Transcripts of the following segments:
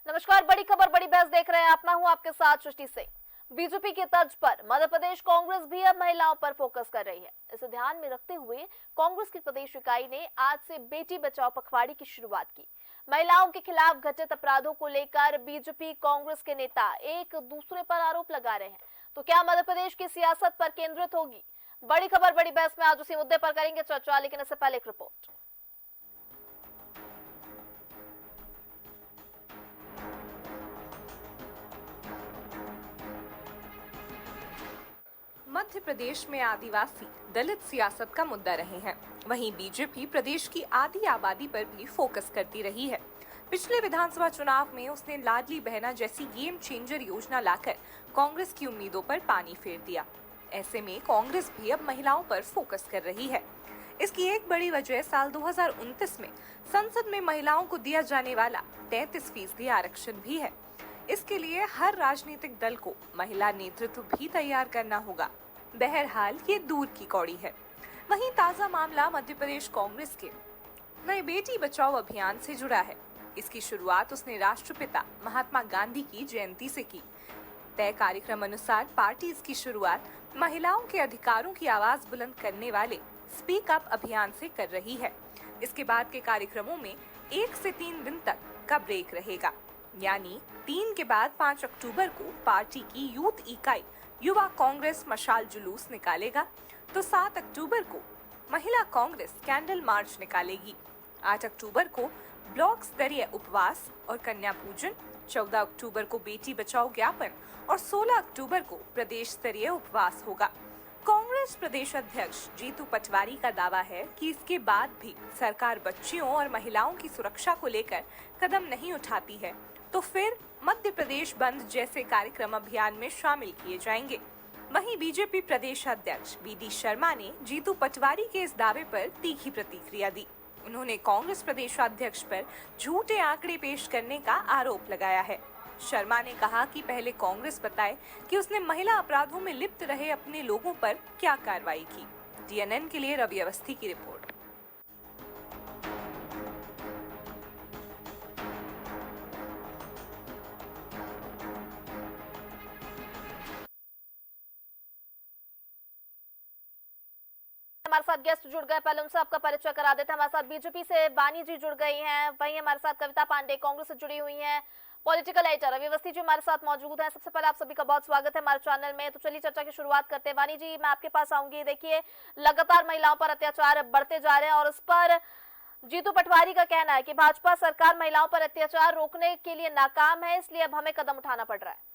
नमस्कार, बड़ी खबर बड़ी बहस देख रहे हैं आप। मैं हूं आपके साथ सृष्टि सिंह। बीजेपी के तर्ज पर मध्य प्रदेश कांग्रेस भी अब महिलाओं पर फोकस कर रही है। इसे ध्यान में रखते हुए कांग्रेस की प्रदेश इकाई ने आज से बेटी बचाओ पखवाड़े की शुरुआत की। महिलाओं के खिलाफ घटित अपराधों को लेकर बीजेपी कांग्रेस के नेता एक दूसरे पर आरोप लगा रहे हैं, तो क्या मध्य प्रदेश की सियासत पर केंद्रित होगी? बड़ी खबर बड़ी बहस में आज उसी मुद्दे पर करेंगे चर्चा, लेकिन इससे पहले एक रिपोर्ट। मध्य प्रदेश में आदिवासी दलित सियासत का मुद्दा रहे हैं। वहीं बीजेपी प्रदेश की आधी आबादी पर भी फोकस करती रही है। पिछले विधानसभा चुनाव में उसने लाडली बहना जैसी गेम चेंजर योजना लाकर कांग्रेस की उम्मीदों पर पानी फेर दिया। ऐसे में कांग्रेस भी अब महिलाओं पर फोकस कर रही है। इसकी एक बड़ी वजह साल 2029 में संसद में महिलाओं को दिया जाने वाला 33% आरक्षण भी है। इसके लिए हर राजनीतिक दल को महिला नेतृत्व भी तैयार करना होगा। बहरहाल ये दूर की कौड़ी है। वहीं ताजा मामला मध्य प्रदेश कांग्रेस के नए बेटी बचाओ अभियान से जुड़ा है। इसकी शुरुआत उसने राष्ट्रपिता महात्मा गांधी की जयंती से की। तय कार्यक्रम अनुसार पार्टी इसकी शुरुआत महिलाओं के अधिकारों की आवाज बुलंद करने वाले स्पीक अप अभियान से कर रही है। इसके बाद के कार्यक्रमों में 1 से 3 दिन तक का ब्रेक रहेगा, यानी 3 के बाद 5 अक्टूबर को पार्टी की यूथ इकाई युवा कांग्रेस मशाल जुलूस निकालेगा, तो 7 अक्टूबर को महिला कांग्रेस कैंडल मार्च निकालेगी। 8 अक्टूबर को ब्लॉक स्तरीय उपवास और कन्या पूजन, 14 अक्टूबर को बेटी बचाओ ज्ञापन और 16 अक्टूबर को प्रदेश स्तरीय उपवास होगा। कांग्रेस प्रदेश अध्यक्ष जीतू पटवारी का दावा है कि इसके बाद भी सरकार बच्चियों और महिलाओं की सुरक्षा को लेकर कदम नहीं उठाती है, तो फिर मध्य प्रदेश बंद जैसे कार्यक्रम अभियान में शामिल किए जाएंगे। वहीं बीजेपी प्रदेश अध्यक्ष बीडी शर्मा ने जीतू पटवारी के इस दावे पर तीखी प्रतिक्रिया दी। उन्होंने कांग्रेस प्रदेश अध्यक्ष पर झूठे आंकड़े पेश करने का आरोप लगाया है। शर्मा ने कहा कि पहले कांग्रेस बताए कि उसने महिला अपराधों में लिप्त रहे अपने लोगों पर क्या कार्रवाई की। DNN के लिए रवि अवस्थी की रिपोर्ट। हमारे साथ गेस्ट जुड़ गए, पहले उनसे आपका परिचय करा देते हैं। हमारे साथ बीजेपी से बानी जी जुड़ गई हैं, वहीं हमारे साथ कविता पांडे कांग्रेस से जुड़ी हुई हैं, पॉलिटिकल एडिटर रवि अवस्थी जी हमारे साथ मौजूद हैं। सबसे पहले आप सभी का बहुत स्वागत है हमारे चैनल में। तो चलिए चर्चा की शुरुआत करते हैं। बानी जी, मैं आपके पास आऊंगी। देखिए, लगातार महिलाओं पर अत्याचार बढ़ते जा रहे हैं और उस पर जीतू पटवारी का कहना है कि भाजपा सरकार महिलाओं पर अत्याचार रोकने के लिए नाकाम है, इसलिए अब हमें कदम उठाना पड़ रहा है।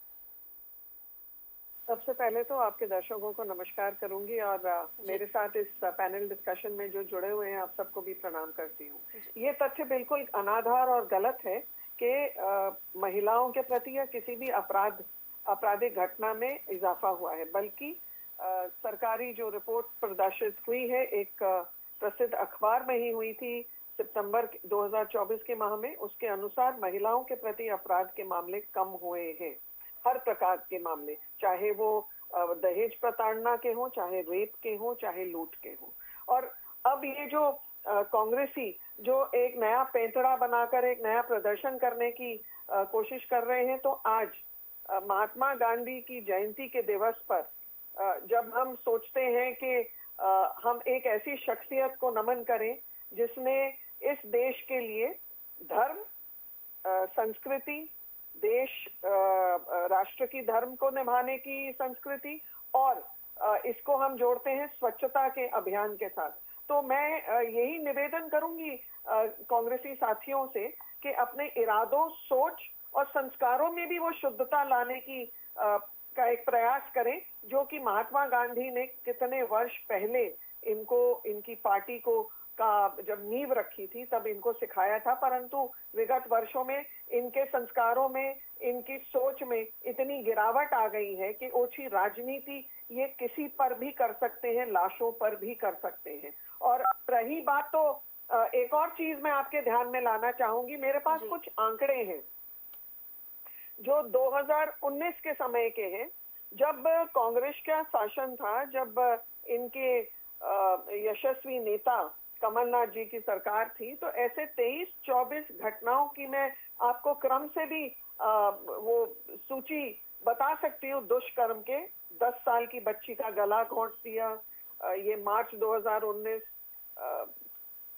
सबसे पहले तो आपके दर्शकों को नमस्कार करूंगी और मेरे साथ इस पैनल डिस्कशन में जो जुड़े हुए हैं आप सबको भी प्रणाम करती हूँ। ये तथ्य बिल्कुल अनाधार और गलत है कि महिलाओं के प्रति या किसी भी आपराधिक घटना में इजाफा हुआ है, बल्कि सरकारी जो रिपोर्ट प्रदर्शित हुई है एक प्रसिद्ध अखबार में ही हुई थी सितंबर 2024 के माह में, उसके अनुसार महिलाओं के प्रति अपराध के मामले कम हुए हैं। हर प्रकार के मामले, चाहे वो दहेज प्रताड़ना के हों, चाहे रेप के हों, चाहे लूट के हों। और अब ये जो कांग्रेसी जो एक नया पैंतड़ा बनाकर एक नया प्रदर्शन करने की कोशिश कर रहे हैं, तो आज महात्मा गांधी की जयंती के दिवस पर जब हम सोचते हैं कि हम एक ऐसी शख्सियत को नमन करें जिसने इस देश के लिए धर्म, संस्कृति, देश, राष्ट्र की धर्म को निभाने की संस्कृति और इसको हम जोड़ते हैं स्वच्छता के अभियान के साथ, तो मैं यही निवेदन करूंगी कांग्रेसी साथियों से कि अपने इरादों, सोच और संस्कारों में भी वो शुद्धता लाने की का एक प्रयास करें, जो कि महात्मा गांधी ने कितने वर्ष पहले इनकी पार्टी को जब नींव रखी थी तब इनको सिखाया था, परंतु विगत वर्षों में इनके संस्कारों में, इनकी सोच में इतनी गिरावट आ गई है कि ओछी राजनीति ये किसी पर भी कर सकते हैं, लाशों पर भी कर सकते हैं। और रही बात, तो एक और चीज मैं आपके ध्यान में लाना चाहूंगी। मेरे पास कुछ आंकड़े हैं जो 2019 के समय के हैं, जब कांग्रेस का शासन था, जब इनके यशस्वी नेता कमलनाथ जी की सरकार थी, तो ऐसे 23-24 घटनाओं की मैं आपको क्रम से भी वो सूची बता सकती हूँ। दुष्कर्म के 10 साल की बच्ची का गला घोंट दिया, ये मार्च 2019,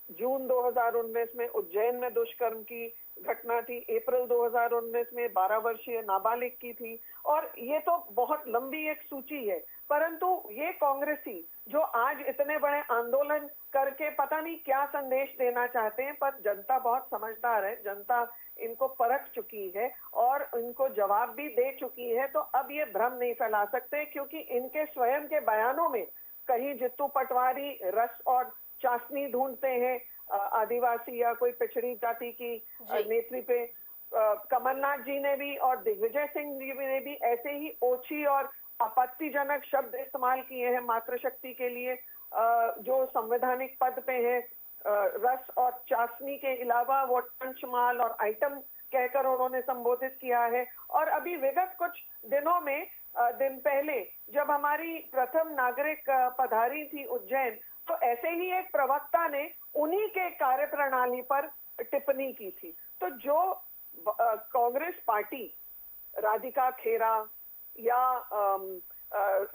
जून 2019 में उज्जैन में दुष्कर्म की घटना थी, अप्रैल 2019 में 12 वर्षीय नाबालिग की थी, और ये तो बहुत लंबी एक सूची है। परंतु ये कांग्रेसी जो आज इतने बड़े आंदोलन करके पता नहीं क्या संदेश देना चाहते हैं, पर जनता बहुत समझदार है, जनता इनको परख चुकी है और इनको जवाब भी दे चुकी है। तो अब ये भ्रम नहीं फैला सकते, क्योंकि इनके स्वयं के बयानों में कहीं जित्तू पटवारी रस और चाशनी ढूंढते हैं आदिवासी या कोई पिछड़ी जाति की नेत्री पे। कमलनाथ जी ने भी और दिग्विजय सिंह जी ने भी ऐसे ही ओछी और आपत्तिजनक शब्द इस्तेमाल किए हैं मातृशक्ति के लिए, जो संवैधानिक पद पे हैं। रस और चाशनी के अलावा वो टंचमाल और आइटम कहकर उन्होंने संबोधित किया है। और अभी विगत कुछ दिनों में, दिन पहले जब हमारी प्रथम नागरिक पधारी थी उज्जैन, तो ऐसे ही एक प्रवक्ता ने उन्हीं के कार्यप्रणाली पर टिप्पणी की थी। तो जो कांग्रेस पार्टी राधिका खेरा या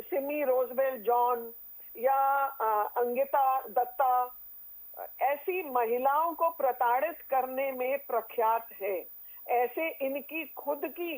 सिमी रोजबेल जॉन या अंगिता दत्ता ऐसी महिलाओं को प्रताड़ित करने में प्रख्यात है, ऐसे इनकी खुद की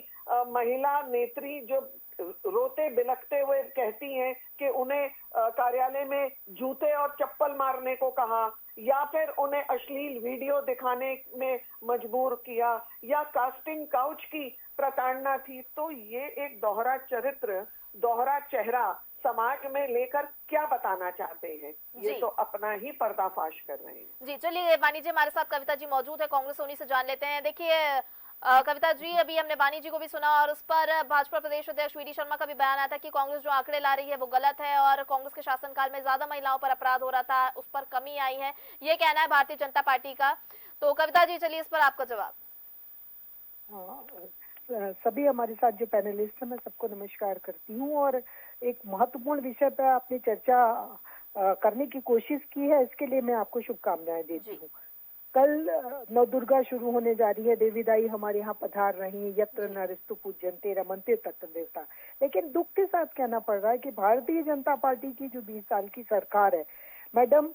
महिला नेत्री जो रोते बिलखते हुए कहती हैं कि उन्हें कार्यालय में जूते और चप्पल मारने को कहा, या फिर उन्हें अश्लील वीडियो दिखाने में मजबूर किया, या कास्टिंग काउच की प्रताड़ना थी। तो ये एक दोहरा चरित्र, दोहरा चेहरा समाज में लेकर क्या बताना चाहते हैं, ये तो अपना ही पर्दाफाश कर रहे हैं। जी चलिए, वानी जी हमारे साथ कविता जी मौजूद है कांग्रेस, उन्हीं से जान लेते हैं। देखिए कविता जी, अभी हमने वानी जी को भी सुना और उस पर भाजपा प्रदेश अध्यक्ष वी डी शर्मा का भी बयान आया था कि कांग्रेस जो आंकड़े ला रही है वो गलत है और कांग्रेस के शासनकाल में ज्यादा महिलाओं पर अपराध हो रहा था, उस पर कमी आई है, ये कहना है भारतीय जनता पार्टी का। तो कविता जी चलिए इस पर आपका जवाब। सभी हमारे साथ जो पैनलिस्ट हैं, मैं सबको नमस्कार करती हूँ। और एक महत्वपूर्ण विषय पर आपने चर्चा करने की कोशिश की है, इसके लिए मैं आपको शुभकामनाएं देती हूँ। कल नवदुर्गा शुरू होने जा रही है, देवीदाई हमारे यहाँ पधार रही है, यत्र नरस्तु पूज्यन्ते रमन्ते तत्र देवता। लेकिन दुख के साथ कहना पड़ रहा है कि भारतीय जनता पार्टी की जो 20 साल की सरकार है, मैडम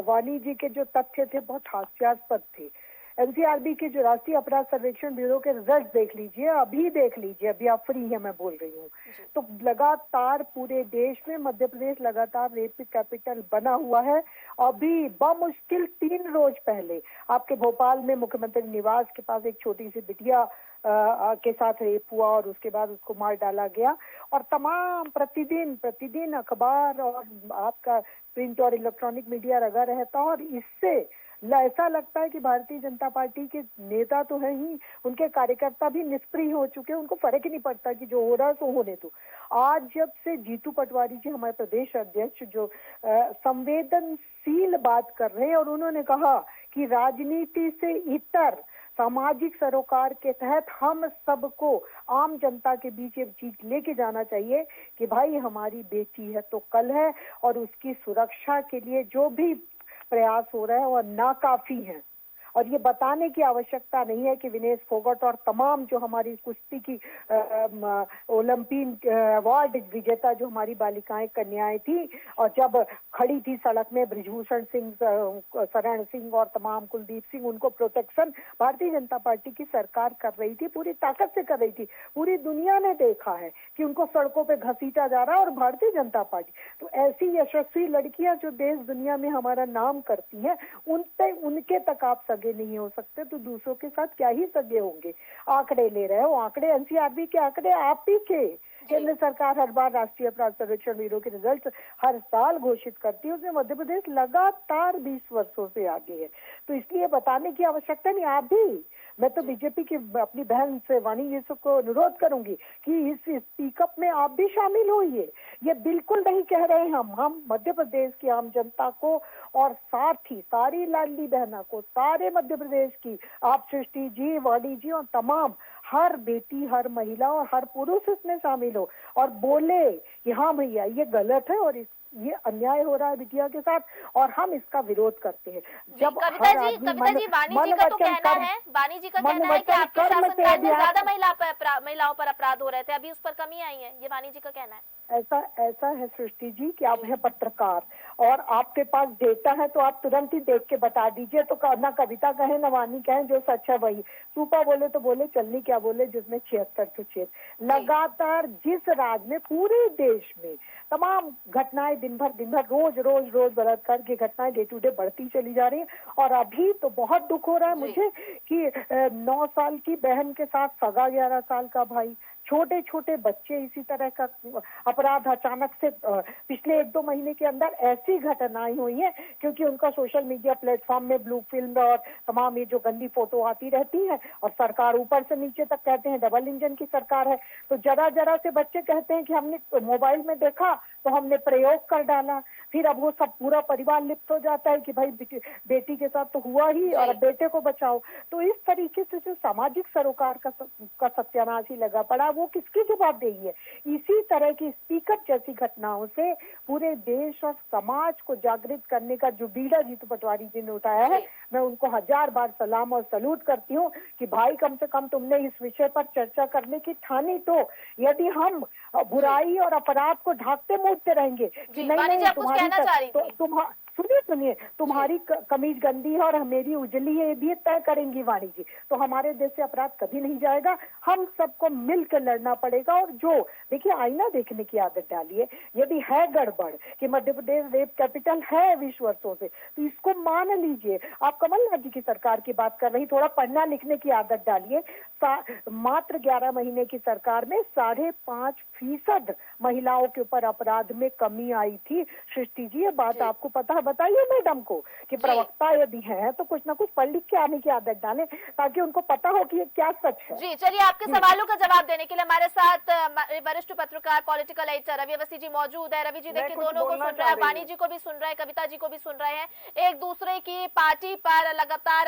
वानी जी के जो तथ्य थे बहुत हास्यास्पद थे। एनसीआरबी के जो राष्ट्रीय अपराध सर्वेक्षण ब्यूरो के रिजल्ट देख लीजिए, अभी देख लीजिए, अभी आप फ्री है मैं बोल रही हूँ, तो लगातार पूरे देश में मध्य प्रदेश लगातार रेप कैपिटल बना हुआ है। अभी बमुश्किल 3 रोज पहले आपके भोपाल में मुख्यमंत्री निवास के पास एक छोटी सी बिटिया के साथ रेप हुआ और उसके बाद उसको मार डाला गया। और तमाम प्रतिदिन अखबार और आपका प्रिंट और इलेक्ट्रॉनिक मीडिया लगा रहता, और इससे ऐसा लगता है कि भारतीय जनता पार्टी के नेता तो है ही, उनके कार्यकर्ता भी निष्क्रिय हो चुके हैं, उनको फर्क ही नहीं पड़ता कि जो हो रहा है सो होने दो। आज जब से जीतू पटवारी जी हमारे प्रदेश अध्यक्ष जो संवेदनशील बात कर रहे हैं, और उन्होंने कहा कि राजनीति से इतर सामाजिक सरोकार के तहत हम सबको आम जनता के बीच एक चीज लेके जाना चाहिए कि भाई हमारी बेटी है तो कल है, और उसकी सुरक्षा के लिए जो भी प्रयास हो रहा है वह नाकाफी है। और ये बताने की आवश्यकता नहीं है कि विनेश फोगट और तमाम जो हमारी कुश्ती की ओलंपिक अवार्ड विजेता जो हमारी बालिकाएं कन्याएं थी, और जब खड़ी थी सड़क में ब्रिजभूषण सिंह, शरण सिंह और तमाम कुलदीप सिंह, उनको प्रोटेक्शन भारतीय जनता पार्टी की सरकार कर रही थी, पूरी ताकत से कर रही थी। पूरी दुनिया ने देखा है कि उनको सड़कों पे घसीटा जा रहा है, और भारतीय जनता पार्टी तो ऐसी यशस्वी लड़कियां जो देश दुनिया में हमारा नाम करती हैं, उनके तक आप सगे नहीं हो सकते, तो दूसरों के साथ क्या ही सगे होंगे। आंकड़े ले रहे हो, आंकड़े एनसीआरबी के आंकड़े आप ही के। केंद्र सरकार हर बार राष्ट्रीय अपराध सर्वेक्षण ब्यूरो के रिजल्ट हर साल घोषित करती है, उसमें मध्य प्रदेश लगातार 20 वर्षों से आगे है। तो इसलिए बताने की आवश्यकता नहीं। आप भी, मैं तो बीजेपी की अपनी बहन से वानी जी को अनुरोध करूंगी कि इस स्पीकअप में आप भी शामिल होइए। ये बिल्कुल नहीं कह रहे हम मध्य प्रदेश की आम जनता को और साथ ही सारी लाडली बहना को, सारे मध्य प्रदेश की, आप सृष्टि जी, वानी जी और तमाम हर बेटी, हर महिला और हर पुरुष इसमें शामिल हो और बोले कि हाँ भैया ये गलत है और ये अन्याय हो रहा है बिटिया के साथ और हम इसका विरोध करते हैं। जब कविता जी वाणी जी का तो कहना है, वाणी जी का कहना है कि आपके शासनकाल में ज्यादा महिलाओं पर अपराध हो रहे थे, अभी उस पर कमी आई है, ये वाणी जी का कहना है। ऐसा है सृष्टि जी कि आप है पत्रकार और आपके पास डेटा है तो आप तुरंत ही देख के बता दीजिए। तो ना कविता कहे ना वाणी कहे, जो सच है वही। सूपा बोले तो बोले, चलनी क्या बोले, जिसमें 76 तो 6 लगातार जिस राज्य में पूरे देश में तमाम घटनाएं दिन भर रोज बलात्कार की घटनाएं डे टू डे बढ़ती चली जा रही है। और अभी तो बहुत दुख हो रहा है मुझे कि 9 साल की बहन के साथ सगा 11 साल का भाई, छोटे छोटे बच्चे, इसी तरह का अपराध अचानक से पिछले 1-2 महीने के अंदर ऐसी घटनाएं हुई हैं क्योंकि उनका सोशल मीडिया प्लेटफॉर्म में ब्लू फिल्म और तमाम ये जो गंदी फोटो आती रहती है और सरकार ऊपर से नीचे तक कहते हैं डबल इंजन की सरकार है। तो जरा से बच्चे कहते हैं कि हमने मोबाइल में देखा तो हमने प्रयोग कर डाला, फिर अब वो सब पूरा परिवार लिप्त हो जाता है कि भाई बेटी के साथ तो हुआ ही और अब बेटे को बचाओ। तो इस तरीके से जो सामाजिक सरोकार का सत्यानाश ही लगा पड़ा, वो किसकी जवाबदेही है? इसी तरह की स्पीकर जैसी घटनाओं से पूरे देश और समाज को जागृत करने का जो बीड़ा जीतू पटवारी जी ने उठाया है, मैं उनको 1000 बार सलाम और सलूट करती हूँ कि भाई कम से कम तुमने इस विषय पर चर्चा करने की ठानी। तो यदि हम बुराई और अपराध को ढाकते मूडते रहेंगे कि नहीं तुम्हारी सुनिए तुम्हारी कमीज गंदी है और मेरी उजली है, ये भी तय करेंगी वाणी जी, तो हमारे देश से अपराध कभी नहीं जाएगा। हम सबको मिलकर लड़ना पड़ेगा। और जो देखिए आईना देखने की आदत डालिए, यदि है गड़बड़ कि मध्य प्रदेश रेप कैपिटल है 20 वर्षों से, तो इसको मान लीजिए। आप कमलनाथ जी की सरकार की बात कर रही, थोड़ा पढ़ना लिखने की आदत डालिए। मात्र 11 महीने की सरकार में 5.5% महिलाओं के ऊपर अपराध में कमी आई थी। सृष्टि जी ये बात आपको पता है, बताइए मैडम को कि प्रवक्ता यदि है तो कुछ ना कुछ पढ़ लिख के आने की आदत डालें ताकि उनको पता हो कि ये क्या सच है। जी चलिए, आपके सवालों का जवाब देने के लिए हमारे साथ वरिष्ठ पत्रकार पॉलिटिकल एडिटर रवि अवस्थी जी मौजूद है। रवि जी देखिए, दोनों को सुन रहे हैं, वाणी जी को भी सुन रहे हैं, कविता जी को भी सुन रहे हैं। एक दूसरे की पार्टी पर लगातार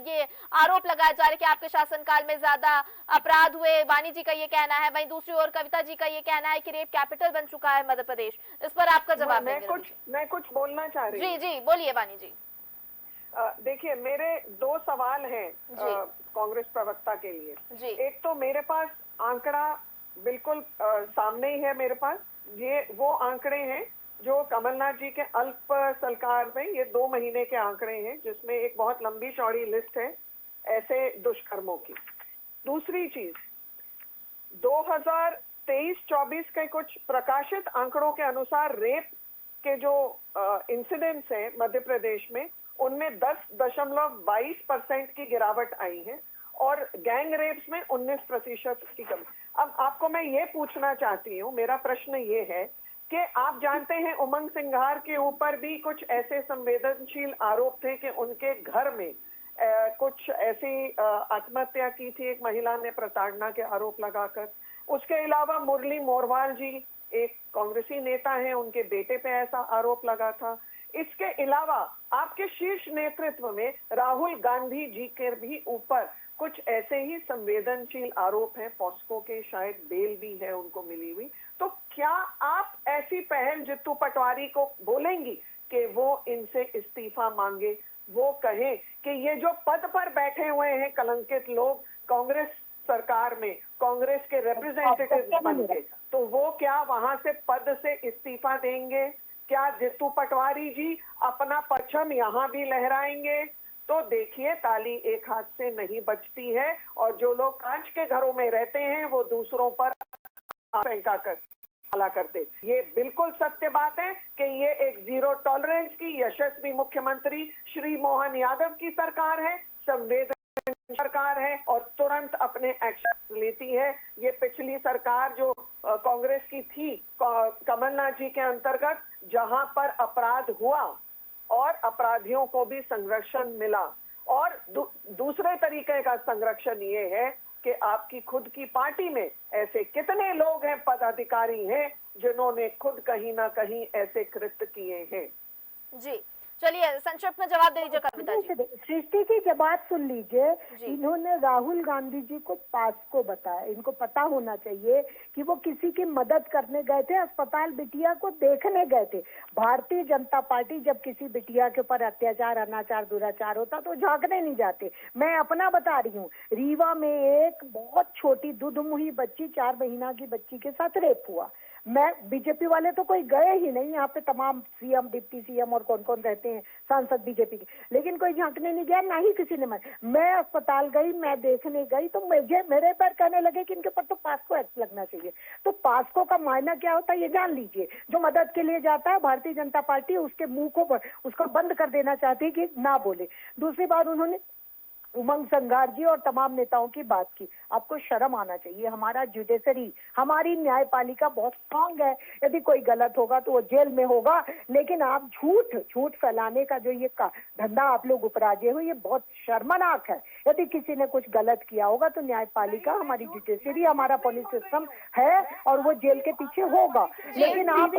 ये आरोप लगाया जा रहा है कि आपके शासनकाल में ज्यादा अपराध हुए, वाणी जी का ये कहना है। वहीं दूसरी ओर कविता जी का ये कहना है कि रेप कैपिटल बन चुका है मध्य प्रदेश। इस पर आपका जवाब मैं कुछ बोलना चाह रही हूँ। जी बोलिए वाणी जी। देखिए, मेरे 2 सवाल हैं कांग्रेस प्रवक्ता के लिए। एक तो मेरे पास आंकड़ा बिल्कुल सामने ही है मेरे पास, ये वो आंकड़े हैं जो कमलनाथ जी के अल्प सरकार में, ये 2 महीने के आंकड़े हैं जिसमें एक बहुत लंबी चौड़ी लिस्ट है ऐसे दुष्कर्मों की। दूसरी चीज, 2023-24 के कुछ प्रकाशित आंकड़ों के अनुसार रेप के जो इंसिडेंट्स हैं मध्य प्रदेश में, उनमें 10.22% की गिरावट आई है और गैंग रेप्स में 19% की कमी। अब आपको मैं ये पूछना चाहती हूँ, मेरा प्रश्न ये है कि आप जानते हैं उमंग सिंघार के ऊपर भी कुछ ऐसे संवेदनशील आरोप थे कि उनके घर में कुछ ऐसी आत्महत्या की थी एक महिला ने प्रताड़ना के आरोप लगाकर। उसके अलावा मुरली मोरवाल जी एक कांग्रेसी नेता हैं, उनके बेटे पे ऐसा आरोप लगा था। इसके अलावा आपके शीर्ष नेतृत्व में राहुल गांधी जी के भी ऊपर कुछ ऐसे ही संवेदनशील आरोप हैं, पॉस्को के, शायद बेल भी है उनको मिली हुई। तो क्या आप ऐसी पहल जितू पटवारी को बोलेंगी कि वो इनसे इस्तीफा मांगे, वो कहें कि ये जो पद पर बैठे हुए हैं कलंकित लोग कांग्रेस सरकार में, कांग्रेस के रिप्रेजेंटेटिव बन के, तो वो क्या वहां से पद से इस्तीफा देंगे? क्या जितू पटवारी जी अपना परचम यहाँ भी लहराएंगे? तो देखिए, ताली एक हाथ से नहीं बजती है और जो लोग कांच के घरों में रहते हैं वो दूसरों पर फेंका कर हला करते। ये बिल्कुल सत्य बात है कि ये एक जीरो टॉलरेंस की यशस्वी मुख्यमंत्री श्री मोहन यादव की सरकार है, संवेदनशील सरकार है और तुरंत अपने एक्शन लेती है। ये पिछली सरकार जो कांग्रेस की थी कमलनाथ जी के अंतर्गत, जहां पर अपराध हुआ और अपराधियों को भी संरक्षण मिला। और दूसरे तरीके का संरक्षण ये है कि आपकी खुद की पार्टी में ऐसे कितने लोग हैं, पदाधिकारी हैं, जिन्होंने खुद कहीं ना कहीं ऐसे कृत्य किए हैं। जी चलिए संक्षिप्त में जवाब दे दीजिए कविता जी। सृष्टि की जवाब सुन लीजिए। जी। इन्होंने राहुल गांधी जी को पास्को बताया। इनको पता होना चाहिए कि वो किसी की मदद करने गए थे, अस्पताल बिटिया को देखने गए थे। भारतीय जनता पार्टी जब किसी बिटिया के ऊपर अत्याचार, अनाचार, दुराचार होता तो झांकने नहीं जाते। मैं अपना बता रही हूँ, रीवा में एक बहुत छोटी दुधमुही बच्ची, 4 महीना की बच्ची के साथ रेप हुआ। मैं बीजेपी वाले तो कोई गए ही नहीं, यहाँ पे तमाम सीएम, डिप्टी सीएम और कौन कौन रहते हैं सांसद बीजेपी के, लेकिन कोई झांकने नहीं गया, ना ही किसी ने मैं अस्पताल गई, मैं देखने गई तो मेरे पर कहने लगे कि इनके ऊपर तो पास्को एक्ट लगना चाहिए। तो पास्को का मायना क्या होता है ये जान लीजिए। जो मदद के लिए जाता है भारतीय जनता पार्टी उसके मुंह को उसको बंद कर देना चाहती है कि ना बोले। दूसरी बात, उन्होंने उमंग संघार जी और तमाम नेताओं की बात की। आपको शर्म आना चाहिए। हमारा जुडिशरी, हमारी न्यायपालिका बहुत स्ट्रांग है। यदि कोई गलत होगा तो वो जेल में होगा, लेकिन आप झूठ फैलाने का जो ये धंधा आप लोग उपराजे हो, ये बहुत शर्मनाक है। यदि किसी ने कुछ गलत किया होगा तो न्यायपालिका, हमारी जुडिशरी, हमारा पुलिस सिस्टम है और वो जेल के पीछे होगा। लेकिन आप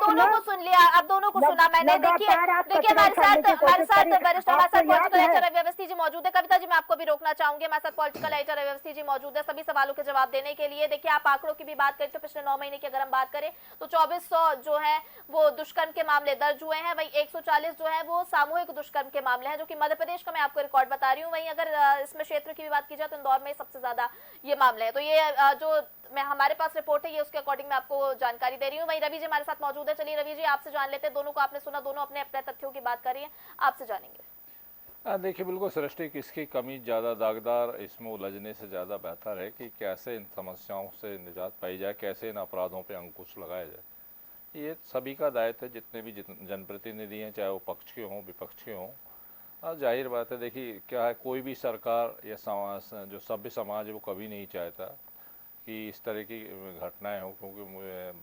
दोनों को सुन लिया, आप दोनों को सुना मैंने। देखिए हमारे साथ वरिष्ठ, हमारे साथ पॉलिटिकल एडिटर अव्यवस्थी जी मौजूद है। कविता जी मैं आपको भी रोकना चाहूंगी, हमारे साथ पॉलिटिकल एडिटर अव्यवस्थी जी मौजूद है सभी सवालों के जवाब देने के लिए। देखिए आप आंकड़ों की भी बात करें तो पिछले 9 महीने की अगर हम बात करें तो 2400 जो है वो दुष्कर्म के मामले दर्ज हुए हैं। वहीं 140 जो है वो सामूहिक दुष्कर्म के मामले हैं, जो कि मध्य प्रदेश का मैं आपको रिकॉर्ड बता रही हूँ। वहीं अगर इसमें क्षेत्र की भी बात की जाए तो इंदौर में सबसे ज्यादा ये मामले हैं। तो ये जो मैं हमारे पास रिपोर्ट है ये उसके अकॉर्डिंग मैं आपको जानकारी दे रही हूँ। वहीं रवि जी हमारे साथ मौजूद है। चलिए रवि जी आपसे जान लेते हैं, दोनों को आपने सुना, दोनों अपने अपने तथ्यों की बात कर रही है, आपसे जानेंगे। देखिए बिल्कुल सृष्टि, किसकी कमी ज़्यादा दागदार, इसमें उलझने से ज़्यादा बेहतर है कि कैसे इन समस्याओं से निजात पाई जाए, कैसे इन अपराधों पे अंकुश लगाया जाए। ये सभी का दायित्व है, जितने भी जनप्रतिनिधि हैं, चाहे वो पक्ष के हों विपक्ष के हों। और जाहिर बात है, देखिए क्या है, कोई भी सरकार या समाज, जो सभ्य समाज है, वो कभी नहीं चाहता कि इस तरह की घटनाएं हों, क्योंकि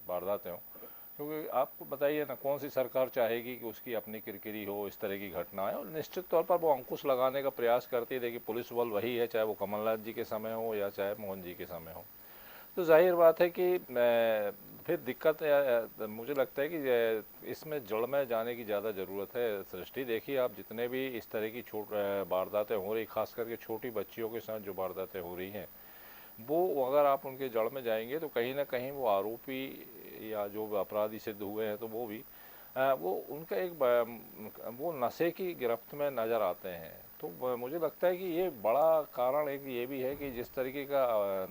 वारदातें हों। क्योंकि आपको बताइए ना, कौन सी सरकार चाहेगी कि उसकी अपनी किरकिरी हो, इस तरह की घटनाएं, और निश्चित तौर पर वो अंकुश लगाने का प्रयास करती है। देखिए पुलिस बल वही है, चाहे वो कमलनाथ जी के समय हो या चाहे मोहन जी के समय हो। तो जाहिर बात है कि फिर दिक्कत मुझे लगता है कि इसमें जड़ में जाने की ज़्यादा ज़रूरत है। सृष्टि देखिए, आप जितने भी इस तरह की वारदातें हो रही, खास करके छोटी बच्चियों के साथ जो वारदातें हो रही हैं, वो अगर आप उनके जड़ में जाएंगे तो कहीं ना कहीं वो आरोपी या जो अपराधी सिद्ध हुए हैं तो वो भी वो उनका वो नशे की गिरफ्त में नज़र आते हैं। तो मुझे लगता है कि ये बड़ा कारण एक ये भी है कि जिस तरीके का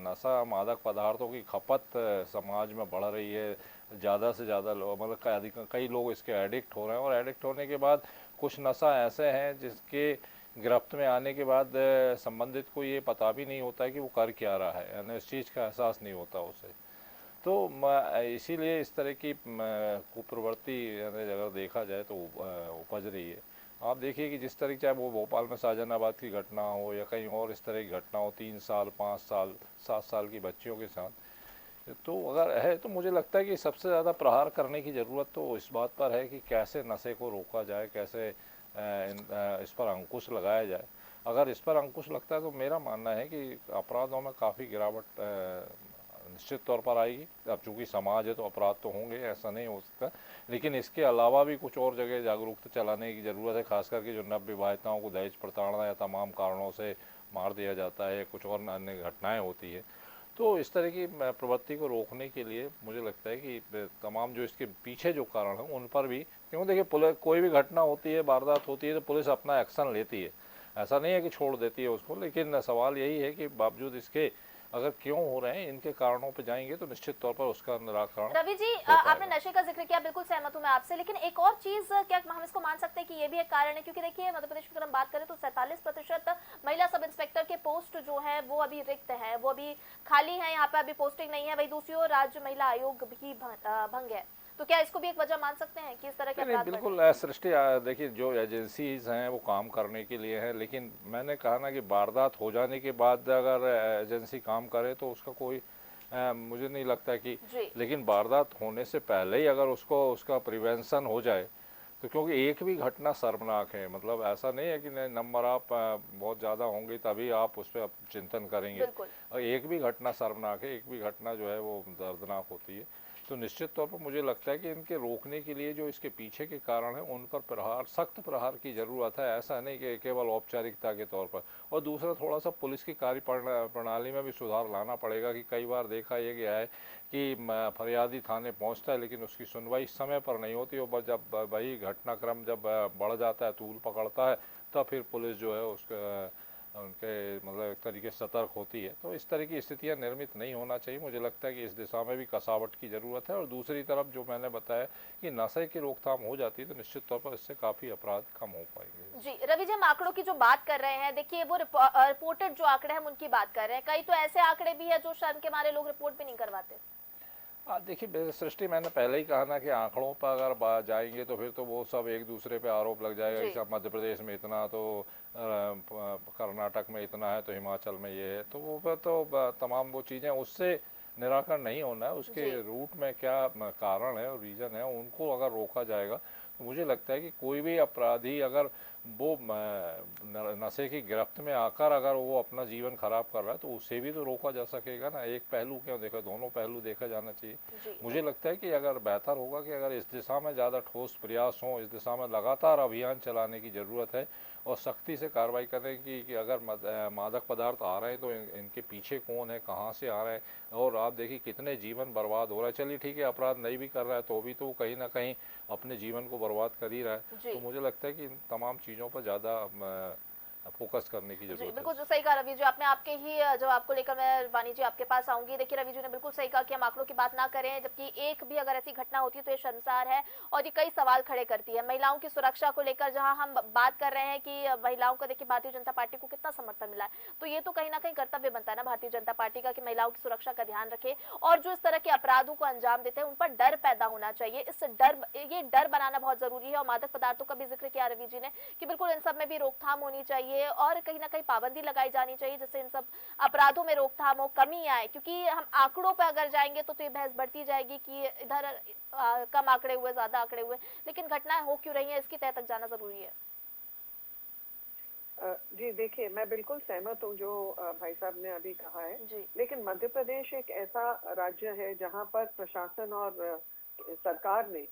नशा, मादक पदार्थों की खपत समाज में बढ़ रही है, ज़्यादा से ज़्यादा लोग, मतलब कई लोग इसके एडिक्ट हो रहे हैं, और एडिक्ट होने के बाद कुछ नशा ऐसे हैं जिसके गिरफ्त में आने के बाद संबंधित को ये पता भी नहीं होता है कि वो कर क्या रहा है, यानी इस चीज़ का एहसास नहीं होता उसे। तो इसीलिए इस तरह की कुप्रवृत्ति अगर देखा जाए तो उपज रही है। आप देखिए कि जिस तरीके, चाहे वो भोपाल में शाहजहानाबाद की घटना हो या कहीं और इस तरह की घटना हो, 3 साल 5 साल 7 साल की बच्चियों के साथ, तो अगर है तो मुझे लगता है कि सबसे ज़्यादा प्रहार करने की ज़रूरत तो इस बात पर है कि कैसे नशे को रोका जाए, कैसे इस पर अंकुश लगाया जाए। अगर इस पर अंकुश लगता है तो मेरा मानना है कि अपराधों में काफ़ी गिरावट निश्चित तौर पर आएगी। अब चूँकि समाज है तो अपराध तो होंगे, ऐसा नहीं हो सकता, लेकिन इसके अलावा भी कुछ और जगह जागरूकता चलाने की ज़रूरत है। खास करके जो नवविवाहिताओं को दहेज प्रताड़ना या तमाम कारणों से मार दिया जाता है, कुछ और अन्य घटनाएँ होती है, तो इस तरह की प्रवृत्ति को रोकने के लिए मुझे लगता है कि तमाम जो इसके पीछे जो कारण हैं उन पर भी, क्योंकि देखिए पुलिस, कोई भी घटना होती है, वारदात होती है, तो पुलिस अपना एक्शन लेती है, ऐसा नहीं है कि छोड़ देती है उसको। लेकिन सवाल यही है कि बावजूद इसके अगर क्यों हो रहे हैं, इनके कारणों पर जाएंगे तो निश्चित तौर पर उसका निराकरण। रवि जी आपने नशे का जिक्र किया, बिल्कुल सहमत हूं मैं आपसे, लेकिन एक और चीज क्या हम इसको मान सकते हैं कि ये भी एक कारण है? क्योंकि देखिए मध्य प्रदेश की अगर हम बात करें तो 47% महिला सब इंस्पेक्टर के पोस्ट जो है वो अभी रिक्त है, वो अभी खाली है, यहाँ पे अभी पोस्टिंग नहीं है। वही दूसरी ओर राज्य महिला आयोग भी भंग है, तो क्या इसको भी एक वजह मान सकते हैं कि इस तरह के अपराध? बिल्कुल सृष्टि, देखिए जो एजेंसीज हैं वो काम करने के लिए हैं, लेकिन मैंने कहा ना कि वारदात हो जाने के बाद अगर एजेंसी काम करे तो उसका कोई मुझे नहीं लगता कि, लेकिन वारदात होने से पहले ही अगर उसका प्रिवेंशन हो जाए तो, क्योंकि एक भी घटना शर्मनाक है, मतलब ऐसा नहीं है कि नंबर आप बहुत ज़्यादा होंगे तभी आप उस पर चिंतन करेंगे, और एक भी घटना शर्मनाक है, एक भी घटना जो है वो दर्दनाक होती है। तो निश्चित तौर पर मुझे लगता है कि इनके रोकने के लिए जो इसके पीछे के कारण है उन पर प्रहार, सख्त प्रहार की ज़रूरत है। ऐसा नहीं कि केवल औपचारिकता के तौर पर। और दूसरा, थोड़ा सा पुलिस की कार्य प्रणाली में भी सुधार लाना पड़ेगा कि कई बार देखा ये गया है कि फरियादी थाने पहुंचता है लेकिन उसकी सुनवाई समय पर नहीं होती, और जब वही घटनाक्रम जब बढ़ जाता है, तूल पकड़ता है, तब फिर पुलिस जो है उसका उनके मतलब एक तरीके से सतर्क होती है। तो इस तरह की स्थितियां निर्मित नहीं होना चाहिए। मुझे लगता है कि इस दिशा में भी कसावट की ज़रूरत है। और दूसरी तरफ जो मैंने बताया कि नशे की रोकथाम हो जाती है तो निश्चित तौर पर इससे काफ़ी अपराध कम हो पाएंगे। जी रवि जी, हम आंकड़ों की जो बात कर रहे हैं, देखिए वो रिपोर्टेड जो आंकड़े हम उनकी बात कर रहे हैं, कई तो ऐसे आंकड़े भी है जो शर्म के मारे लोग रिपोर्ट भी नहीं करवाते। देखिए सृष्टि, मैंने पहले ही कहा ना कि आंकड़ों पर अगर जाएंगे तो फिर तो वो सब एक दूसरे पे आरोप लग जाएगा कि सब मध्य प्रदेश में इतना, तो कर्नाटक में इतना है, तो हिमाचल में ये है, तो वो पर तो तमाम वो चीज़ें उससे निराकरण नहीं होना है। उसके रूट में क्या कारण है और रीज़न है, उनको अगर रोका जाएगा तो मुझे लगता है कि कोई भी अपराधी अगर वो नशे की गिरफ्त में आकर अगर वो अपना जीवन खराब कर रहा है तो उसे भी तो रोका जा सकेगा ना। एक पहलू क्यों देखा, दोनों पहलू देखा जाना चाहिए। मुझे लगता है कि अगर बेहतर होगा कि अगर इस दिशा में ज़्यादा ठोस प्रयास हों, इस दिशा में लगातार अभियान चलाने की ज़रूरत है और सख्ती से कार्रवाई करने की कि अगर मादक पदार्थ आ रहे हैं तो इनके पीछे कौन है, कहाँ से आ रहे हैं, और आप देखिए कितने जीवन बर्बाद हो रहा है। चलिए ठीक है, अपराध नहीं भी कर रहा है तो भी तो कहीं ना कहीं अपने जीवन को बर्बाद कर ही रहा है। तो मुझे लगता है कि इन तमाम चीज़ों पर ज़्यादा फोकस करने की जरूरत है। बिल्कुल जो सही कहा रवि जी आपने। आपके ही जवाब को लेकर मैं वानी जी आपके पास आऊंगी। देखिए रवि जी ने बिल्कुल सही कहा कि हम आंकड़ों की बात ना करें, जबकि एक भी अगर ऐसी घटना होती है तो ये शर्मसार है और ये कई सवाल खड़े करती है। महिलाओं की सुरक्षा को लेकर जहां हम बात कर रहे हैं कि महिलाओं को देखिए भारतीय जनता पार्टी को कितना समर्थन मिला है, तो ये तो कहीं ना कहीं कर्तव्य बनता है ना भारतीय जनता पार्टी का कि महिलाओं की सुरक्षा का ध्यान रखे और जो इस तरह के अपराधों को अंजाम देते हैं उन पर डर पैदा होना चाहिए। ये डर बनाना बहुत जरूरी है। और मादक पदार्थों का भी जिक्र किया रवि जी ने कि बिल्कुल इन सब में भी रोकथाम होनी चाहिए और कहीं ना कहीं पाबंदी लगाई जानी चाहिए जिससे इन सब अपराधों में रोकथाम हो, कमी आए। क्योंकि हम आंकड़ों पर अगर जाएंगे तो ये बहस बढ़ती जाएगी कि इधर कम आंकड़े हुए, ज्यादा आंकड़े हुए, लेकिन घटनाएं हो क्यों रही हैं इसकी तह तक जाना जरूरी है। जी देखिए, मैं बिल्कुल सहमत हूँ जो भाई साहब ने अभी कहा है, लेकिन मध्य प्रदेश एक ऐसा राज्य है जहाँ पर प्रशासन और सरकार ने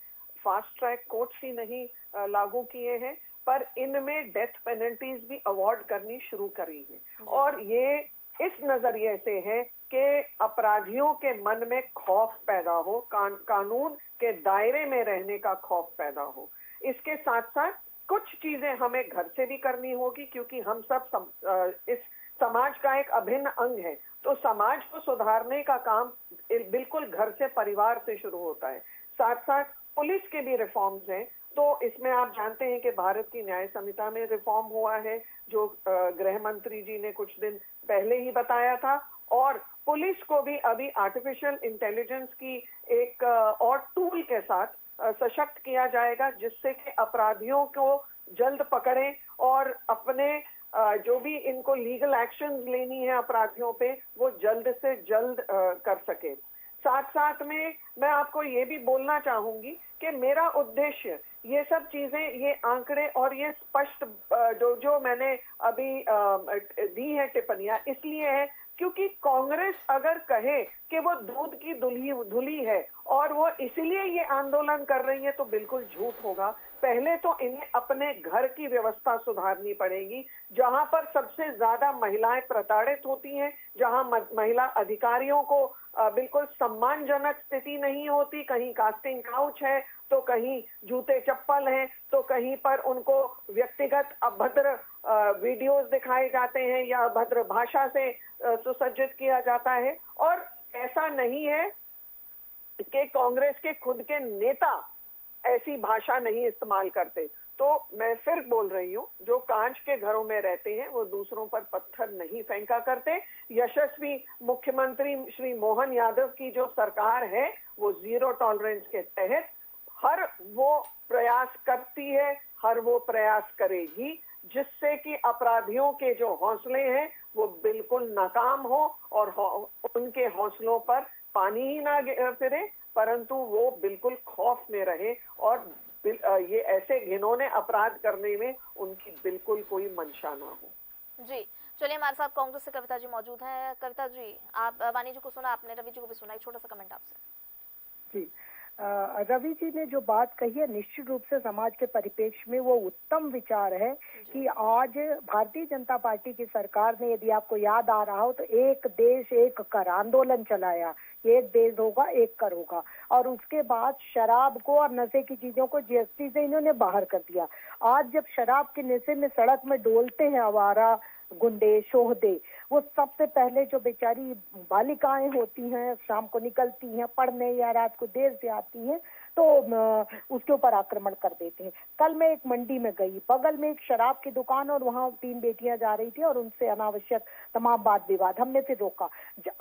फास्ट ट्रैक कोर्ट्स ही नहीं लागू किए हैं, पर इनमें डेथ पेनल्टीज भी अवॉर्ड करनी शुरू करी है। और ये इस नजरिए से है कि अपराधियों के मन में खौफ पैदा हो, कानून के दायरे में रहने का खौफ पैदा हो। इसके साथ साथ कुछ चीजें हमें घर से भी करनी होगी, क्योंकि हम सब इस समाज का एक अभिन्न अंग है। तो समाज को सुधारने का काम बिल्कुल घर से, परिवार से शुरू होता है। साथ साथ पुलिस के भी रिफॉर्म्स हैं। तो इसमें आप जानते हैं कि भारत की न्याय संहिता में रिफॉर्म हुआ है, जो गृह मंत्री जी ने कुछ दिन पहले ही बताया था। और पुलिस को भी अभी आर्टिफिशियल इंटेलिजेंस की एक और टूल के साथ सशक्त किया जाएगा, जिससे कि अपराधियों को जल्द पकड़ें और अपने जो भी इनको लीगल एक्शंस लेनी है अपराधियों पे, वो जल्द से जल्द कर सके। साथ साथ में मैं आपको ये भी बोलना चाहूंगी कि मेरा उद्देश्य ये सब चीजें, ये आंकड़े और ये स्पष्ट जो मैंने अभी दी है टिप्पणियां, इसलिए है क्योंकि कांग्रेस अगर कहे कि वो दूध की धुली है और वो इसलिए ये आंदोलन कर रही है तो बिल्कुल झूठ होगा। पहले तो इन्हें अपने घर की व्यवस्था सुधारनी पड़ेगी, जहां पर सबसे ज्यादा महिलाएं प्रताड़ित होती हैं, जहां महिला अधिकारियों को बिल्कुल सम्मानजनक स्थिति नहीं होती। कहीं कास्टिंग काउच है तो कहीं जूते चप्पल हैं, तो कहीं पर उनको व्यक्तिगत अभद्र वीडियोस दिखाए जाते हैं या अभद्र भाषा से सुसज्जित किया जाता है। और ऐसा नहीं है कि कांग्रेस के खुद के नेता ऐसी भाषा नहीं इस्तेमाल करते। तो मैं फिर बोल रही हूँ, जो कांच के घरों में रहते हैं वो दूसरों पर पत्थर नहीं फेंका करते। यशस्वी मुख्यमंत्री श्री मोहन यादव की जो सरकार है वो जीरो टॉलरेंस के तहत हर वो प्रयास करती है, हर वो प्रयास करेगी जिससे कि अपराधियों के जो हौसले हैं वो बिल्कुल नाकाम हो और उनके हौसलों पर पानी ही ना फिरे, परंतु वो बिल्कुल खौफ में रहे और ये ऐसे घिनौने अपराध करने में उनकी बिल्कुल कोई मंशा ना हो। जी चलिए, हमारे साथ कांग्रेस से कविता जी मौजूद हैं। कविता जी, आप वानी जी को सुना, आपने रवि जी को भी सुना, एक छोटा सा कमेंट आपसे। जी रवि जी ने जो बात कही है निश्चित रूप से समाज के परिप्रेक्ष्य में वो उत्तम विचार है कि आज भारतीय जनता पार्टी की सरकार ने, यदि आपको याद आ रहा हो, तो एक देश एक कर आंदोलन चलाया। एक देश होगा एक कर होगा, और उसके बाद शराब को और नशे की चीजों को जीएसटी से इन्होंने बाहर कर दिया। आज जब शराब के नशे में सड़क में डोलते हैं आवारा गुंडे शोहदे, वो सबसे पहले जो बेचारी बालिकाएं होती हैं, शाम को निकलती हैं पढ़ने या रात को देर से आती हैं, तो उसके ऊपर आक्रमण कर देते हैं। कल मैं एक मंडी में गई, बगल में एक शराब की दुकान और वहाँ 3 बेटियां जा रही थी और उनसे अनावश्यक तमाम वाद विवाद। हमने फिर रोका।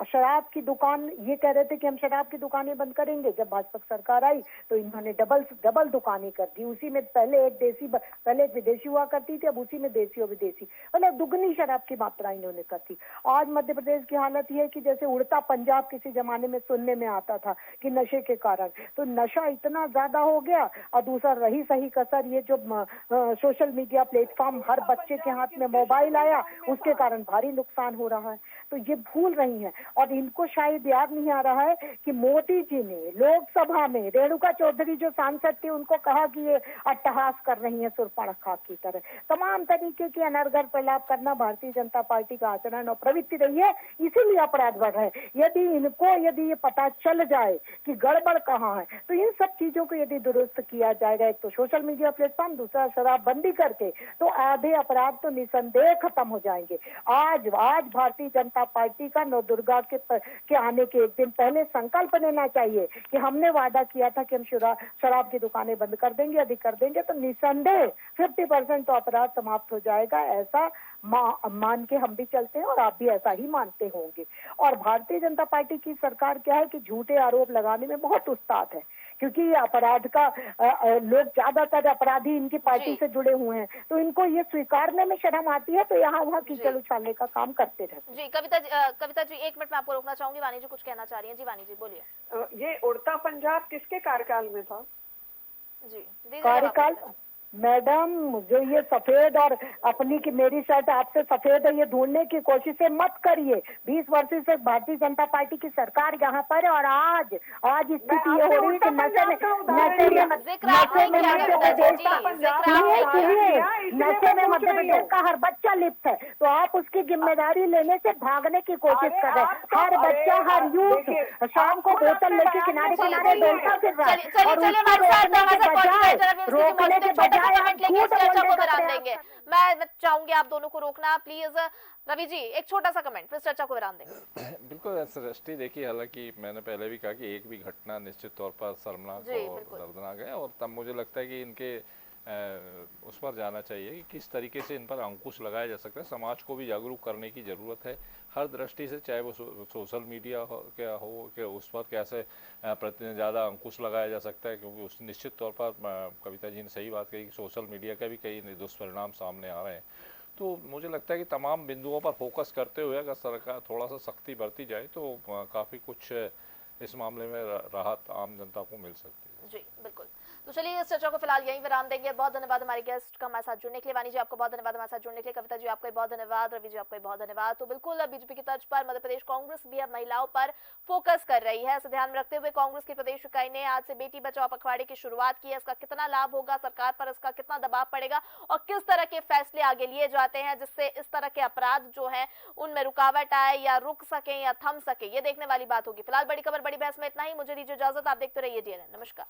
शराब की दुकान, ये कह रहे थे कि हम शराब की दुकानें बंद करेंगे। जब भाजपा सरकार आई तो इन्होंने डबल दुकानें कर दी। उसी में पहले एक विदेशी हुआ करती थी, अब उसी में देसी और विदेशी, मतलब दुगनी शराब की मात्रा इन्होंने कर दी। आज मध्य प्रदेश की हालत ये है कि जैसे उड़ता पंजाब किसी जमाने में सुनने में आता था कि नशे के कारण, तो नशा इतना ज्यादा हो गया। और दूसरा रही सही कसर, ये जो सोशल मीडिया प्लेटफॉर्म, हर बच्चे के हाथ में मोबाइल आया, उसके कारण भारी नुकसान हो रहा है। तो ये भूल रही हैं, और इनको शायद याद नहीं आ रहा है कि मोदी जी ने लोकसभा में रेणुका चौधरी जो सांसद थी उनको कहा कि ये अट्टहास कर रही है सुर्पणखा की तरह। तमाम तरीके के अनर्गल प्रलाप करना भारतीय जनता पार्टी का आचरण और प्रवृत्ति रही है, इसीलिए अपराध बढ़ रहा है। यदि ये पता चल जाए कि गड़बड़ कहाँ है, तो इन सब चीजों को यदि दुरुस्त किया जाएगा, एक तो सोशल मीडिया प्लेटफॉर्म, दूसरा शराबबंदी करके, तो आधे अपराध तो निसंदेह खत्म हो जाएंगे। आज भारतीय जनता पार्टी का नवदुर्गा के आने के एक दिन पहले संकल्प लेना चाहिए कि हमने वादा किया था कि हम शराब की दुकानें बंद कर देंगे। यदि कर देंगे तो निसंदेह 50% तो अपराध समाप्त हो जाएगा। ऐसा मान के हम भी चलते हैं और आप भी ऐसा ही मानते होंगे। और भारतीय जनता पार्टी की सरकार क्या है कि झूठे आरोप लगाने में बहुत उस्ताद है, क्योंकि अपराध का लोग ज्यादातर अपराधी इनकी पार्टी से जुड़े हुए हैं, तो इनको ये स्वीकारने में शर्म आती है, तो यहाँ वहाँ कीचड़ उछालने का काम करते रहते। जी कविता जी 1 मिनट में आपको रोकना चाहूंगी। वाणी जी कुछ कहना चाह रही हैं। जी वाणी जी बोलिए। ये उड़ता पंजाब किसके कार्यकाल में था? जी कार्यकाल मैडम, जो ये सफेद और अपनी की मेरी शर्ट आपसे सफेद है ये ढूंढने की कोशिशें मत करिए। 20 वर्ष से भारतीय जनता पार्टी की सरकार यहाँ पर है, और आज स्थिति ये हो रही है कि नशे में मध्य प्रदेश का हर बच्चा लिप्त है, तो आप उसकी जिम्मेदारी लेने से भागने की कोशिश कर रहे हैं। हर बच्चा, हर यूथ शाम को बोतल लेके किनारे किनारे डोलता फिर रहा है, और रोकने के बजाय चर्चा को विराम देंगे। मैं चाहूंगी आप दोनों को रोकना प्लीज। रवि जी एक छोटा सा कमेंट, फिर चर्चा को विराम देंगे। बिल्कुल सृष्टि, देखिए हालांकि मैंने पहले भी कहा कि एक भी घटना निश्चित तौर पर शर्मनाक और दर्दनाक है, और तब मुझे लगता है कि इनके उस पर जाना चाहिए कि किस तरीके से इन पर अंकुश लगाया जा सकता है। समाज को भी जागरूक करने की ज़रूरत है हर दृष्टि से, चाहे वो सोशल मीडिया हो कि उस पर कैसे ज़्यादा अंकुश लगाया जा सकता है, क्योंकि उस निश्चित तौर पर कविता जी ने सही बात कही कि सोशल मीडिया का भी कई दुष्परिणाम सामने आ रहे हैं। तो मुझे लगता है कि तमाम बिंदुओं पर फोकस करते हुए अगर सरकार थोड़ा सा सख्ती बरती जाए तो काफ़ी कुछ इस मामले में राहत आम जनता को मिल सकती है। जी बिल्कुल। तो चलिए इस चर्चा को फिलहाल यहीं विराम देंगे। बहुत धन्यवाद हमारे गेस्ट का हमारे साथ जुड़ने के लिए। वाणी जी आपको बहुत धन्यवाद हमारे साथ जुड़ने के लिए। कविता जी आपका बहुत धन्यवाद। रवि जी आपका बहुत धन्यवाद। तो बिल्कुल बीजेपी की तर्ज पर मध्य प्रदेश कांग्रेस भी अब महिलाओं पर फोकस कर रही है। इसे ध्यान में रखते हुए कांग्रेस की प्रदेश इकाई ने आज से बेटी बचाओ पखवाड़े की शुरुआत की है। इसका कितना लाभ होगा, सरकार पर इसका कितना दबाव पड़ेगा और किस तरह के फैसले आगे लिए जाते हैं जिससे इस तरह के अपराध जो है उनमें रुकावट आए या रुक सके या थम सके, ये देखने वाली बात होगी। फिलहाल बड़ी खबर बड़ी बहस में इतना ही। मुझे दीजिए इजाजत। आप देखते रहिए DNN। नमस्कार।